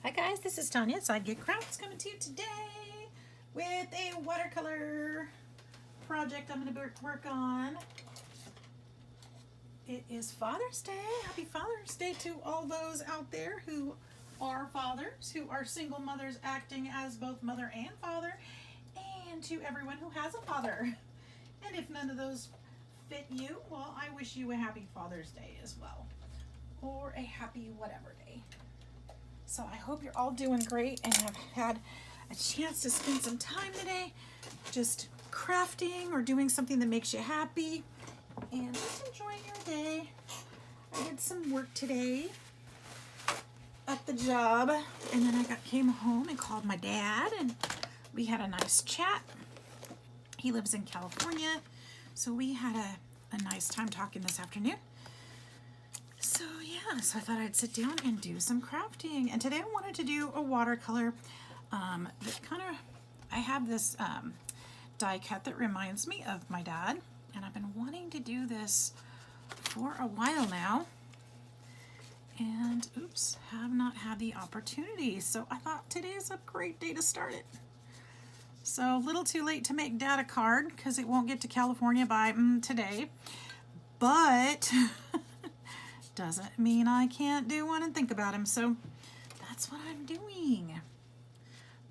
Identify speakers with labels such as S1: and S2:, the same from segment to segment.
S1: Hi guys, this is Tanya at Sidegigcrafts coming to you today with a watercolor project I'm going to work on. It is Father's Day. Happy Father's Day to all those out there who are fathers, who are single mothers acting as both mother and father, and to everyone who has a father. And if none of those fit you, well, I wish you a happy Father's Day as well, or a happy whatever day. So I hope you're all doing great and have had a chance to spend some time today just crafting or doing something that makes you happy and just enjoying your day. I did some work today at the job, and then I came home and called my dad, and we had a nice chat. He lives in California, so we had a nice time talking this afternoon. So yeah, so I thought I'd sit down and do some crafting. And today I wanted to do a watercolor that I have this die cut that reminds me of my dad. And I've been wanting to do this for a while now. And oops, have not had the opportunity. So I thought today's a great day to start it. So a little too late to make Dad a card because it won't get to California by today. But doesn't mean I can't do one and think about him. So that's what I'm doing.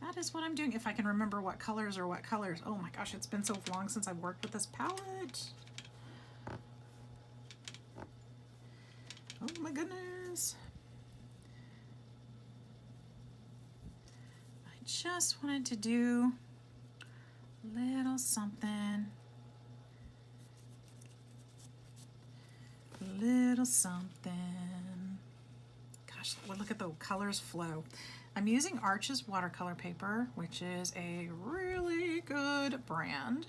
S1: That is what I'm doing. If I can remember what colors are what colors. Oh my gosh, it's been so long since I've worked with this palette. Oh my goodness. I just wanted to do a little something. Little something. Gosh, look at the colors flow. I'm using Arches watercolor paper, which is a really good brand.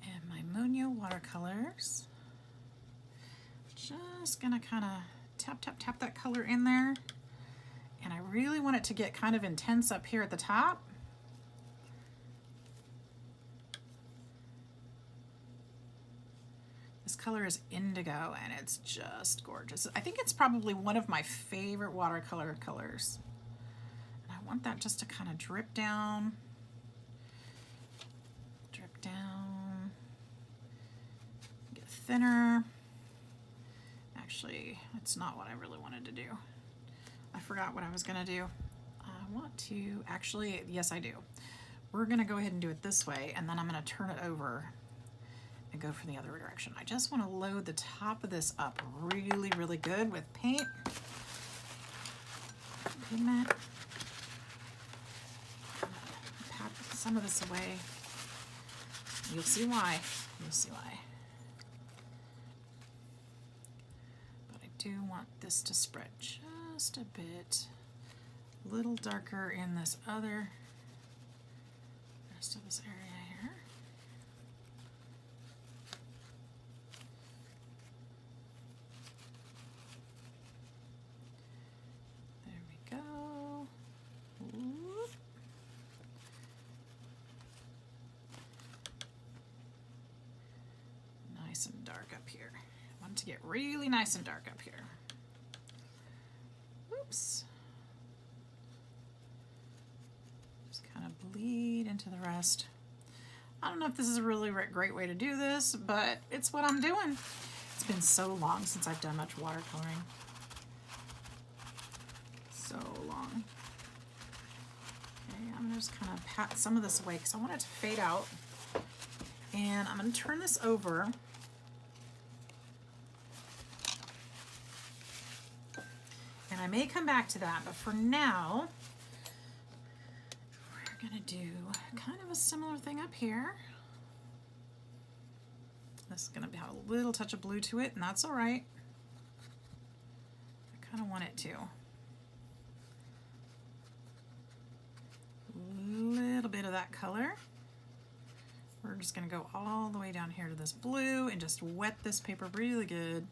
S1: And my Munyo watercolors. Just gonna kind of tap that color in there. And I really want it to get kind of intense up here at the top. This color is indigo and it's just gorgeous. I think it's probably one of my favorite watercolor colors. And I want that just to kind of drip down, get thinner. Actually, it's not what I really wanted to do. I forgot what I was gonna do. I want to, actually, yes I do. We're gonna go ahead and do it this way, and then I'm gonna turn it over and go from the other direction. I just want to load the top of this up really, really good with paint. Pigment. Pat some of this away. You'll see why. You'll see why. But I do want this to spread just a bit. A little darker in this other rest of this area here. Nice and dark up here. I want it to get really nice and dark up here. Oops. Just kind of bleed into the rest. I don't know if this is a really great way to do this, but it's what I'm doing. It's been so long since I've done much watercoloring. So long. Okay, I'm gonna just kind of pat some of this away because I want it to fade out. And I'm gonna turn this over. And I may come back to that, but for now, we're gonna do kind of a similar thing up here. This is gonna have a little touch of blue to it, and that's all right. I kind of want it to. Little bit of that color. We're just going to go all the way down here to this blue and just wet this paper really good.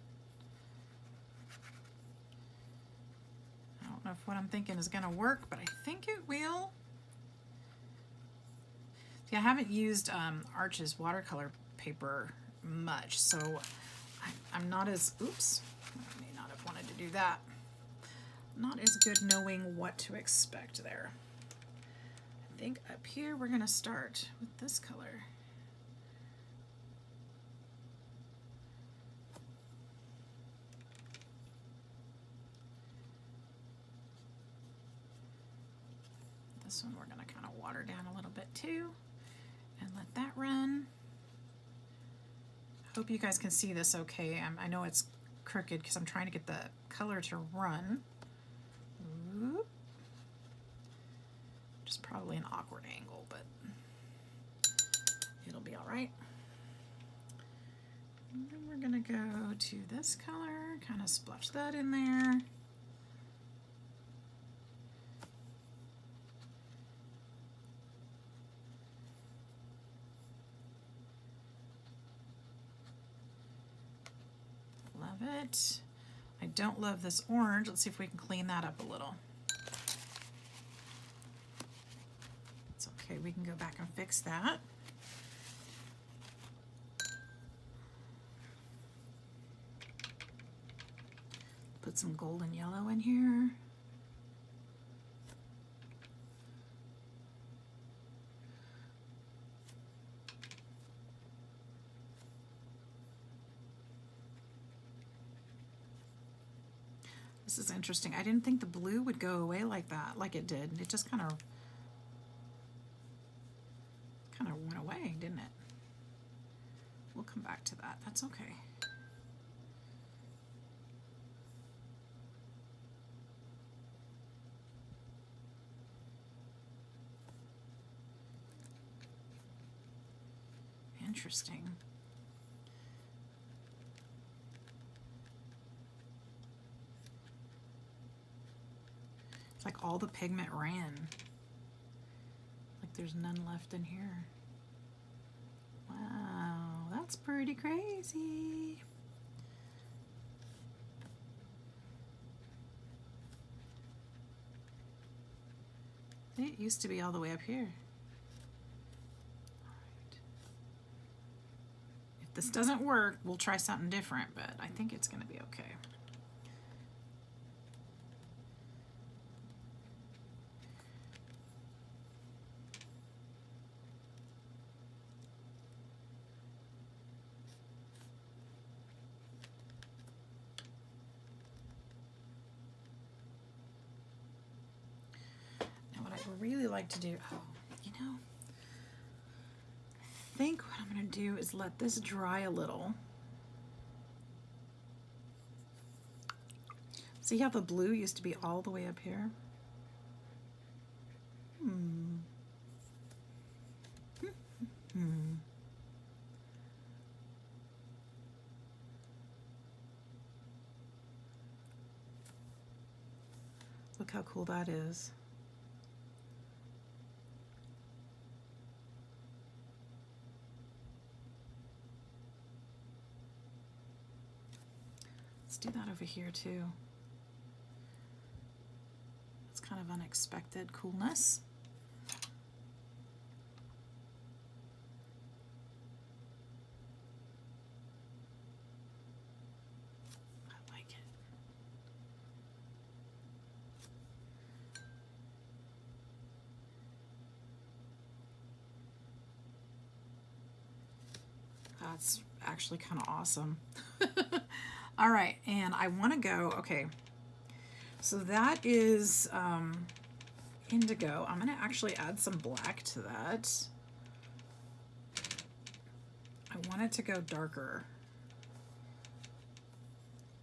S1: I don't know if what I'm thinking is going to work, but I think it will. See, I haven't used Arches watercolor paper much, so I'm not as, oops, I may not have wanted to do that. not as good knowing what to expect there. I think up here we're gonna start with this color. This one we're gonna kind of water down a little bit too and let that run. Hope you guys can see this okay. I know it's crooked because I'm trying to get the color to run. Whoop. Just probably an awkward angle, but it'll be all right. And then we're gonna go to this color, kind of splotch that in there. Love it. I don't love this orange. Let's see if we can clean that up a little. It's okay, we can go back and fix that. Put some golden yellow in here. This is interesting. I didn't think the blue would go away like that, like it did. It just kind of went away, didn't it? We'll come back to that. That's okay. Interesting. It's like all the pigment ran. Like there's none left in here. Wow, that's pretty crazy. It used to be all the way up here. If this doesn't work, we'll try something different, but I think it's going to be okay. Really like to do, oh, you know, I think what I'm going to do is let this dry a little. See how the blue used to be all the way up here? Look how cool that is. Let's do that over here too. It's kind of unexpected coolness. I like it. That's actually kind of awesome. All right, and I want to go, okay, so that is indigo. I'm going to actually add some black to that. I want it to go darker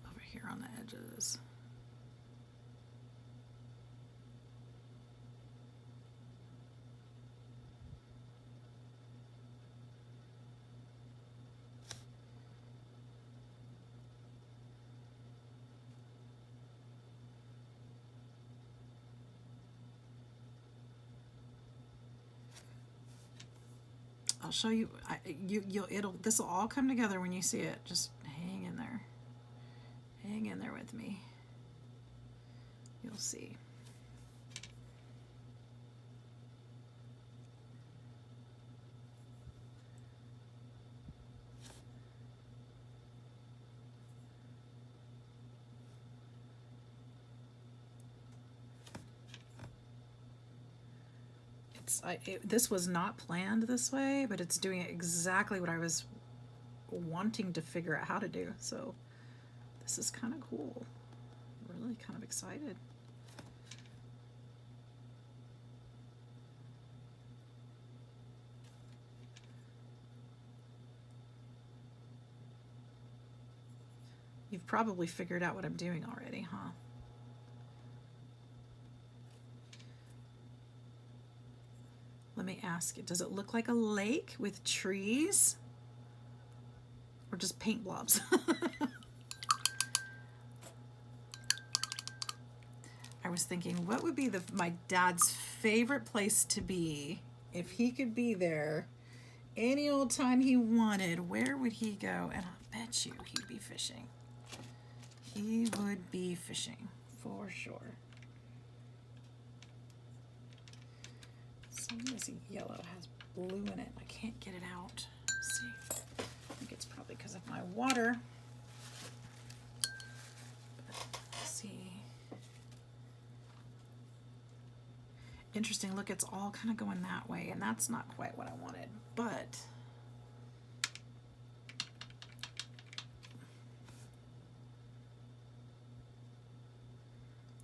S1: over here on the edges. I'll show you. This will all come together when you see it. Just hang in there. Hang in there with me. You'll see. This was not planned this way, but it's doing exactly what I was wanting to figure out how to do. So this is kind of cool. Really kind of excited. You've probably figured out what I'm doing already, huh? Let me ask you, does it look like a lake with trees? Or just paint blobs? I was thinking, what would be my dad's favorite place to be if he could be there any old time he wanted? Where would he go? And I'll bet you he'd be fishing. He would be fishing for sure. So this yellow has blue in it. I can't get it out. Let's see. I think it's probably because of my water. Let's see. Interesting. Look, it's all kind of going that way, and that's not quite what I wanted, but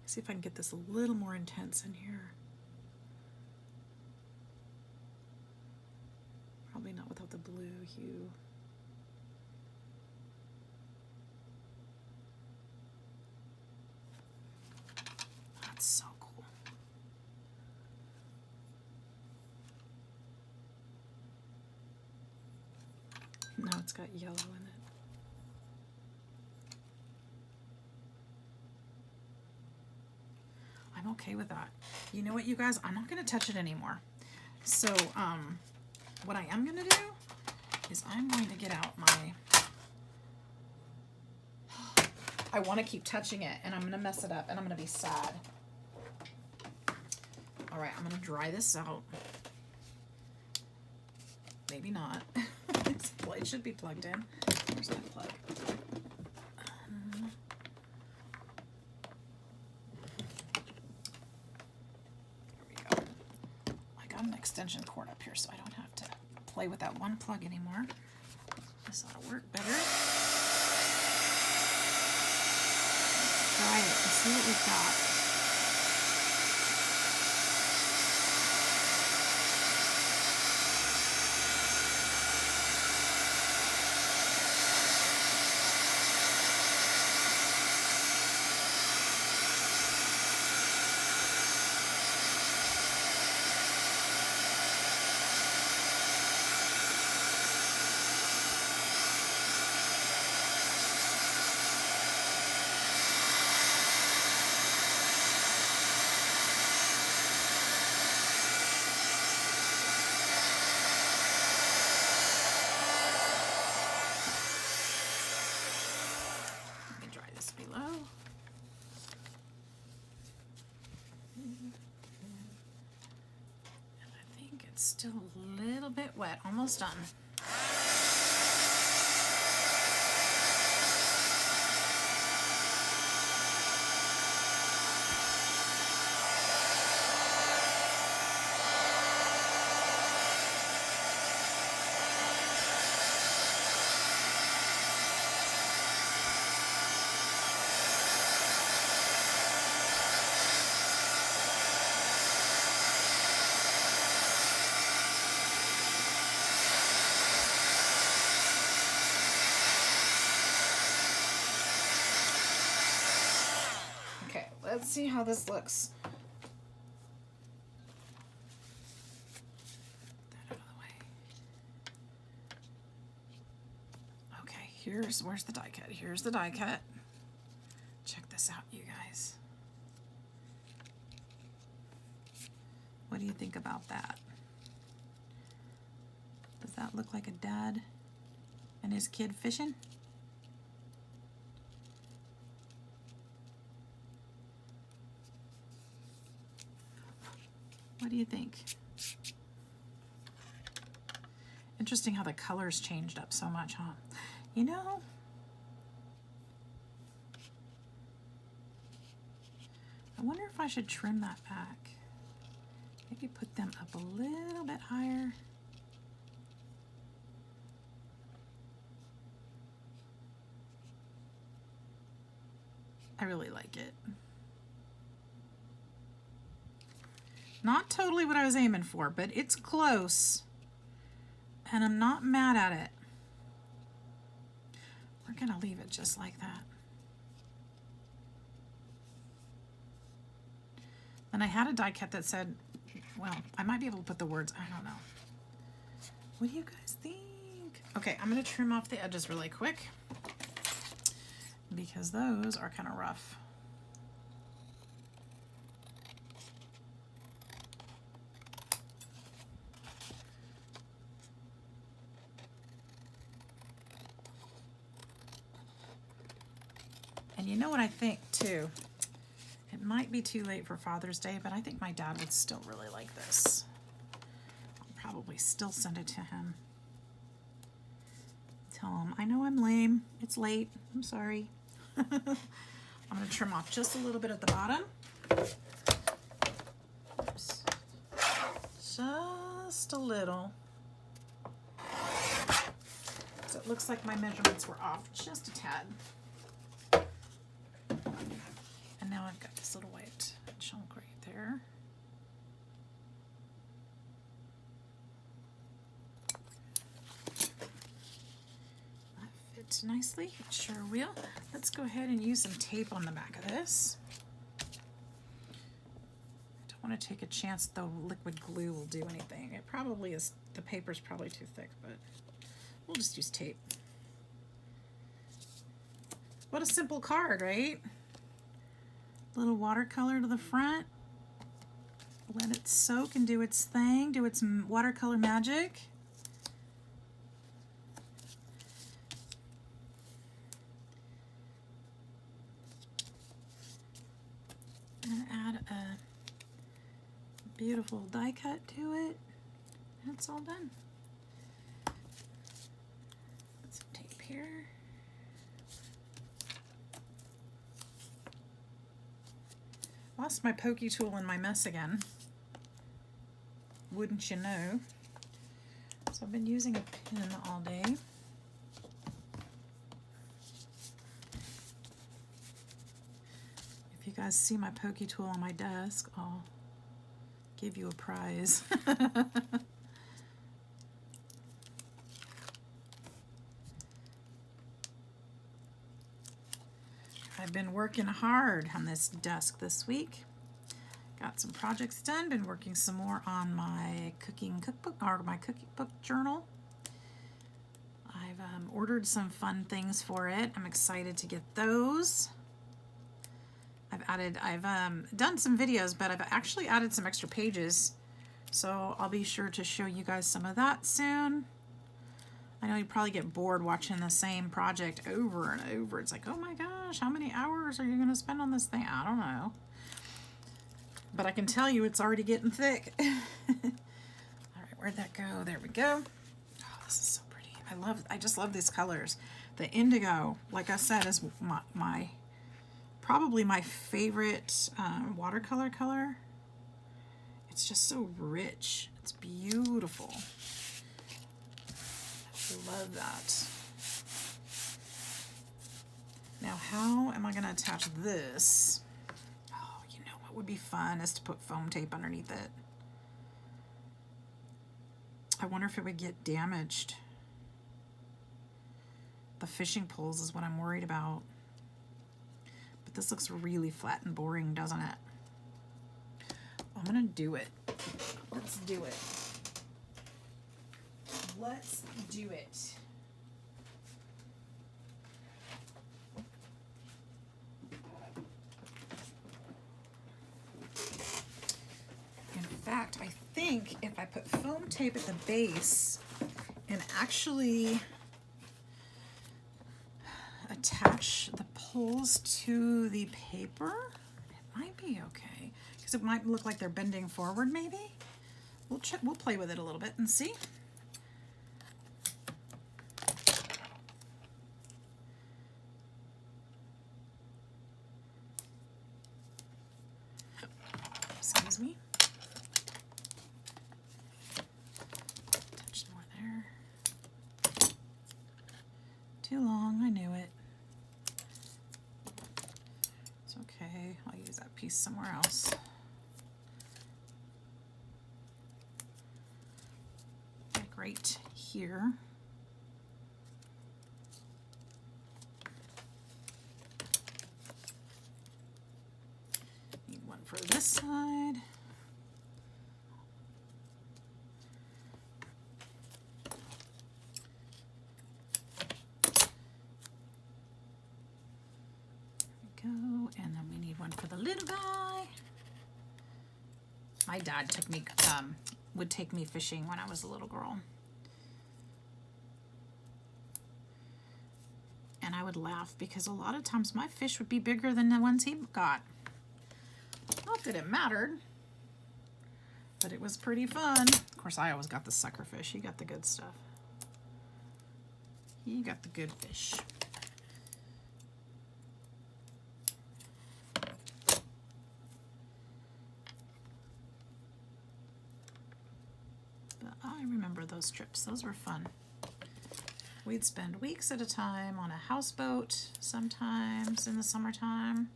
S1: see if I can get this a little more intense in here. Probably not without the blue hue. That's so cool. Now it's got yellow in it. I'm okay with that. You know what, you guys? I'm not going to touch it anymore. So, what I am going to do is I'm going to get out my... I want to keep touching it, and I'm going to mess it up, and I'm going to be sad. All right, I'm going to dry this out. Maybe not. It should be plugged in. Where's my plug? Extension cord up here so I don't have to play with that one plug anymore. This ought to work better. Try it and see what we've got. Still a little bit wet, almost done. Let's see how this looks. That out of the way. Okay, where's the die cut? Here's the die cut. Check this out, you guys. What do you think about that? Does that look like a dad and his kid fishing? What do you think? Interesting how the colors changed up so much, huh? You know, I wonder if I should trim that back. Maybe put them up a little bit higher. I really like it. Not totally what I was aiming for, but it's close. And I'm not mad at it. We're gonna leave it just like that. And I had a die cut that said, well, I might be able to put the words, I don't know. What do you guys think? Okay, I'm gonna trim off the edges really quick because those are kind of rough. And you know what I think too? It might be too late for Father's Day, but I think my dad would still really like this. I'll probably still send it to him. Tell him, I know I'm lame. It's late. I'm sorry. I'm going to trim off just a little bit at the bottom. Oops. Just a little. So it looks like my measurements were off just a tad. And now I've got this little white chunk right there. That fits nicely. It sure will. Let's go ahead and use some tape on the back of this. I don't want to take a chance the liquid glue will do anything. It probably is, the paper's probably too thick, but we'll just use tape. What a simple card, right? Little watercolor to the front. Let it soak and do its thing, do its watercolor magic. And add a beautiful die cut to it. And it's all done. Put some tape here. Lost my pokey tool in my mess again. Wouldn't you know? So I've been using a pin all day. If you guys see my pokey tool on my desk, I'll give you a prize. I've been working hard on this desk this week. Got some projects done, been working some more on my cooking cookbook, or my cookbook journal. I've ordered some fun things for it. I'm excited to get those. I've done some videos, but I've actually added some extra pages. So I'll be sure to show you guys some of that soon. I know you probably get bored watching the same project over and over. It's like, oh my gosh, how many hours are you going to spend on this thing? I don't know. But I can tell you it's already getting thick. All right, where'd that go? There we go. Oh, this is so pretty. I just love these colors. The indigo, like I said, is probably my favorite watercolor color. It's just so rich. It's beautiful. I love that. Now, how am I going to attach this? Oh, you know what would be fun is to put foam tape underneath it. I wonder if it would get damaged. The fishing poles is what I'm worried about. But this looks really flat and boring, doesn't it? I'm going to do it. Let's do it. Let's do it. In fact, I think if I put foam tape at the base and actually attach the poles to the paper, it might be okay. Because it might look like they're bending forward, maybe. We'll play with it a little bit and see. Excuse me. piece somewhere else. Like right here. Need one for this side. Go, and then we need one for the little guy. My dad took me, would take me fishing when I was a little girl. And I would laugh because a lot of times my fish would be bigger than the ones he got. Not that it mattered, but it was pretty fun. Of course, I always got the sucker fish. He got the good stuff. He got the good fish. I remember those trips. Those were fun. We'd spend weeks at a time on a houseboat, sometimes in the summertime.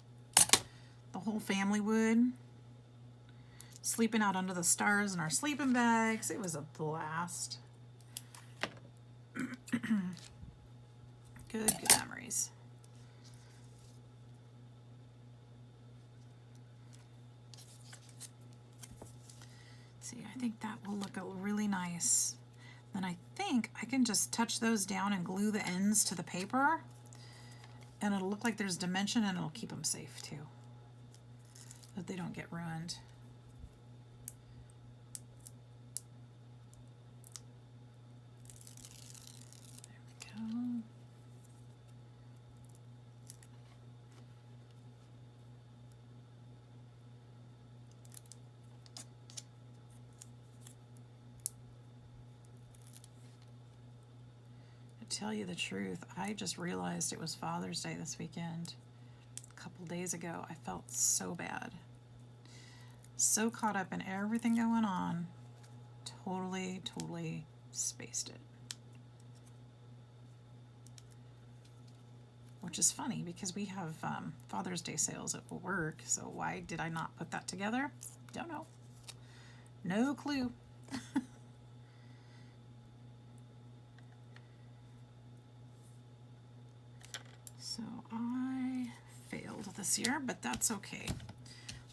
S1: The whole family would. Sleeping out under the stars in our sleeping bags. It was a blast. Good memories. I think that will look really nice. Then I think I can just touch those down and glue the ends to the paper, and it'll look like there's dimension, and it'll keep them safe too, so that they don't get ruined. There we go. Tell you the truth, I just realized it was Father's Day this weekend. A couple days ago, I felt so bad. So caught up in everything going on. Totally spaced it. Which is funny because we have Father's Day sales at work, so why did I not put that together? Don't know. No clue. So I failed this year, but that's okay.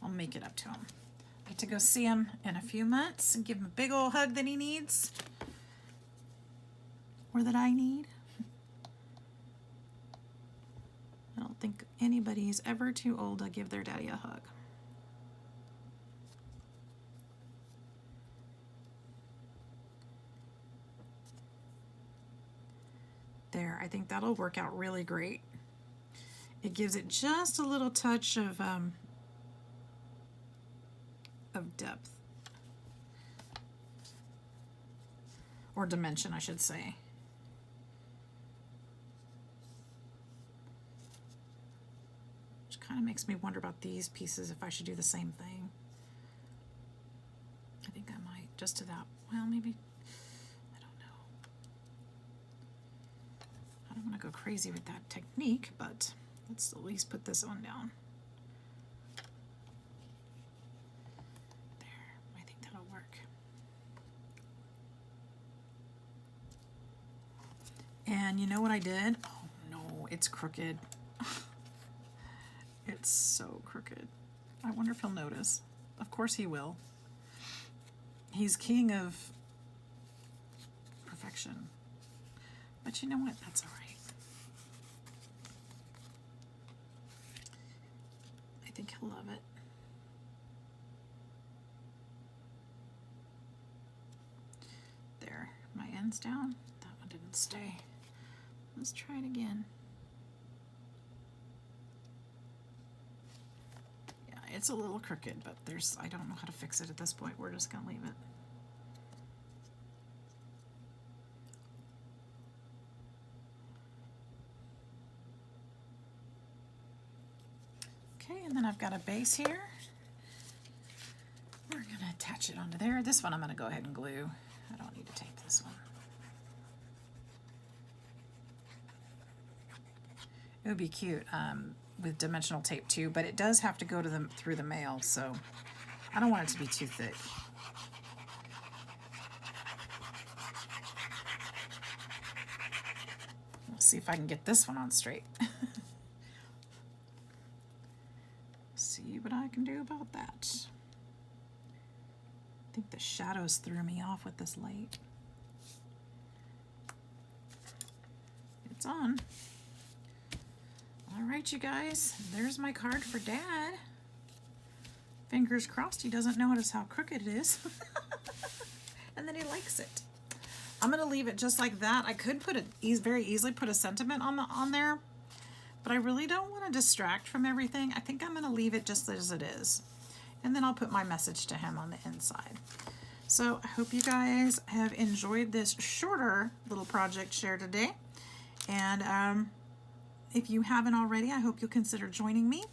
S1: I'll make it up to him. I get to go see him in a few months and give him a big old hug that he needs. Or that I need. I don't think anybody's ever too old to give their daddy a hug. There, I think that'll work out really great. It gives it just a little touch of depth. Or dimension, I should say. Which kind of makes me wonder about these pieces, if I should do the same thing. I think I might, just to that. Well, maybe, I don't know. I don't want to go crazy with that technique, but let's at least put this one down. There, I think that'll work. And you know what I did? Oh no, it's crooked. It's so crooked. I wonder if he'll notice. Of course he will. He's king of perfection. But you know what? That's all right. I think he'll love it. There, my end's down. That one didn't stay. Let's try it again. Yeah, it's a little crooked, but I don't know how to fix it at this point. We're just gonna leave it. Okay, and then I've got a base here. We're gonna attach it onto there. This one I'm gonna go ahead and glue. I don't need to tape this one. It would be cute. with dimensional tape too, but it does have to go to them through the mail, so I don't want it to be too thick. Let's see if I can get this one on straight. See what I can do about that. I think the shadows threw me off with this light. It's on. All right, you guys, there's my card for Dad. Fingers crossed he doesn't notice how crooked it is. And then he likes it. I'm gonna leave it just like that. I could put very easily put a sentiment on there, but I really don't want to distract from everything. I think I'm gonna leave it just as it is. And then I'll put my message to him on the inside. So I hope you guys have enjoyed this shorter little project share today. And if you haven't already, I hope you'll consider joining me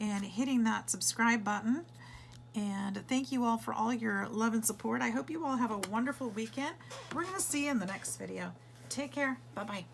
S1: and hitting that subscribe button. And thank you all for all your love and support. I hope you all have a wonderful weekend. We're going to see you in the next video. Take care. Bye-bye.